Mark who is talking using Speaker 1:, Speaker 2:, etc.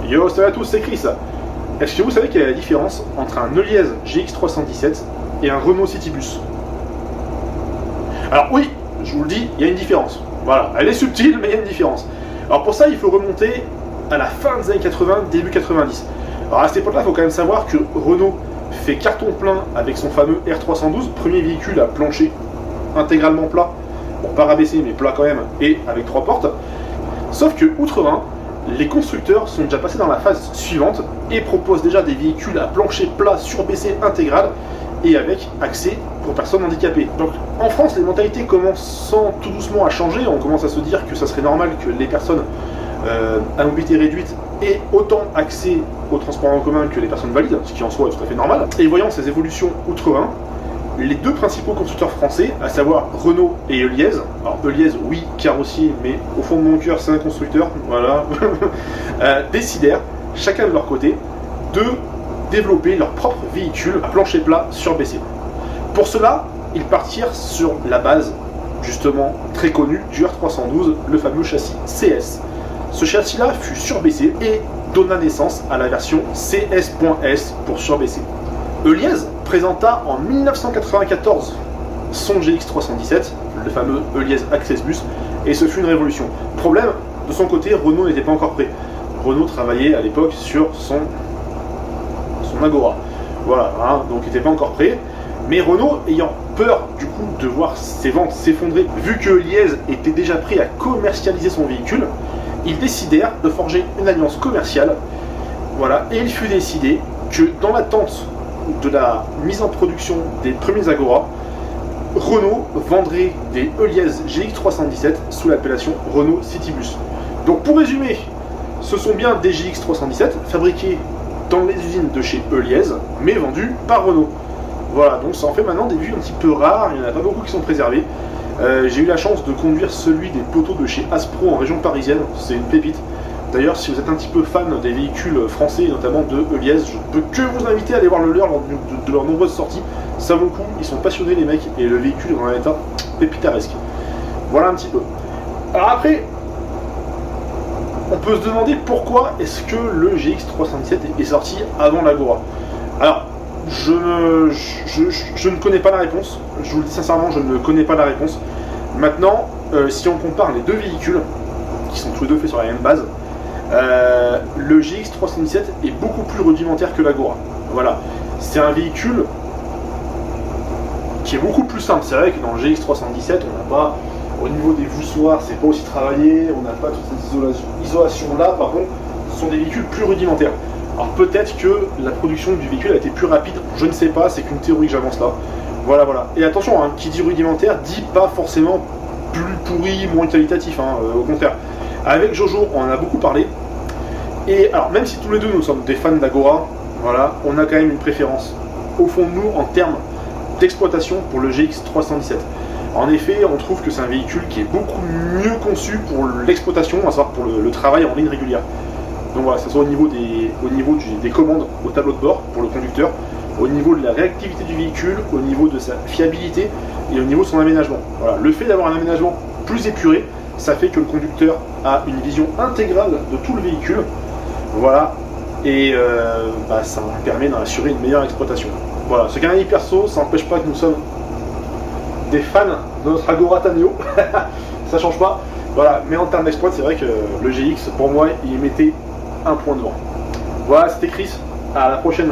Speaker 1: Yo, salut à tous, c'est Chris. Est-ce que vous savez quelle est la différence entre un Eliez GX317 et un Renault Citybus? Alors oui, je vous le dis, il y a une différence. Voilà, elle est subtile, mais il y a une différence. Alors pour ça, il faut remonter à la fin des années 80, début 90. Alors à cette époque-là, il faut quand même savoir que Renault fait carton plein avec son fameux R312, premier véhicule à plancher intégralement plat, bon pas rabaissé mais plat quand même, et avec 3 portes. Sauf que, outre-Rhin, les constructeurs sont déjà passés dans la phase suivante et proposent déjà des véhicules à plancher plat surbaissé intégral et avec accès pour personnes handicapées. Donc en France, les mentalités commençant tout doucement à changer, on commence à se dire que ça serait normal que les personnes à mobilité réduite aient autant accès au transport en commun que les personnes valides, ce qui en soi est tout à fait normal. Et voyant ces évolutions outre-Rhin, les deux principaux constructeurs français, à savoir Renault et Eliez, alors Eliez oui carrossier, mais au fond de mon cœur c'est un constructeur, voilà, décidèrent, chacun de leur côté, de développer leur propre véhicule à plancher plat surbaissé. Pour cela, ils partirent sur la base, justement très connue, du R312, le fameux châssis CS. Ce châssis-là fut surbaissé et donna naissance à la version CS.S pour surbaissé. Eliez présenta en 1994 son GX317, le fameux Eliez Access Bus, et ce fut une révolution. Problème, de son côté, Renault n'était pas encore prêt. Renault travaillait à l'époque sur son Agora. Voilà, hein, donc il n'était pas encore prêt. Mais Renault, ayant peur du coup de voir ses ventes s'effondrer, vu que Eliez était déjà prêt à commercialiser son véhicule, ils décidèrent de forger une alliance commerciale. Voilà, et il fut décidé que dans l'attente de la mise en production des premiers Agora, Renault vendrait des Eliez GX317 sous l'appellation Renault Citybus. Donc pour résumer, ce sont bien des GX317 fabriqués dans les usines de chez Eliez, mais vendus par Renault. Voilà, donc ça en fait maintenant des véhicules un petit peu rares, il n'y en a pas beaucoup qui sont préservés. J'ai eu la chance de conduire celui des poteaux de chez Aspro en région parisienne, c'est une pépite. D'ailleurs, si vous êtes un petit peu fan des véhicules français, et notamment de Eliez, je ne peux que vous inviter à aller voir le leur lors de leurs nombreuses sorties. Ça vaut le coup, ils sont passionnés les mecs, et le véhicule est dans un état pépitaresque. Voilà un petit peu. Alors après, on peut se demander pourquoi est-ce que le GX317 est sorti avant l'Agora. Alors, je ne connais pas la réponse, je vous le dis sincèrement, je ne connais pas la réponse. Maintenant, si on compare les deux véhicules, qui sont tous les deux faits sur la même base, le GX317 est beaucoup plus rudimentaire que l'Agora. Voilà, c'est un véhicule qui est beaucoup plus simple. C'est vrai que dans le GX317, on n'a pas, au niveau des voussoirs, c'est pas aussi travaillé, on n'a pas toute cette isolation-là. Par contre, ce sont des véhicules plus rudimentaires. Alors peut-être que la production du véhicule a été plus rapide, je ne sais pas, c'est qu'une théorie que j'avance là. Voilà, voilà. Et attention, hein, qui dit rudimentaire dit pas forcément plus pourri, moins qualitatif, hein, au contraire. Avec Jojo, on en a beaucoup parlé. Et alors, même si tous les deux nous sommes des fans d'Agora, voilà, on a quand même une préférence au fond de nous en termes d'exploitation pour le GX317. En effet, on trouve que c'est un véhicule qui est beaucoup mieux conçu pour l'exploitation, à savoir pour le travail en ligne régulière. Donc voilà, que ce soit au niveau des commandes au tableau de bord pour le conducteur, au niveau de la réactivité du véhicule, au niveau de sa fiabilité et au niveau de son aménagement. Voilà, le fait d'avoir un aménagement plus épuré, ça fait que le conducteur a une vision intégrale de tout le véhicule. Voilà, et ça permet d'en assurer une meilleure exploitation. Voilà, ce qu'un avis perso, ça n'empêche pas que nous sommes des fans de notre Agora Taneo. Ça change pas. Voilà, mais en termes d'exploit, c'est vrai que le GX, pour moi, il mettait un point devant. Voilà, c'était Chris. À la prochaine.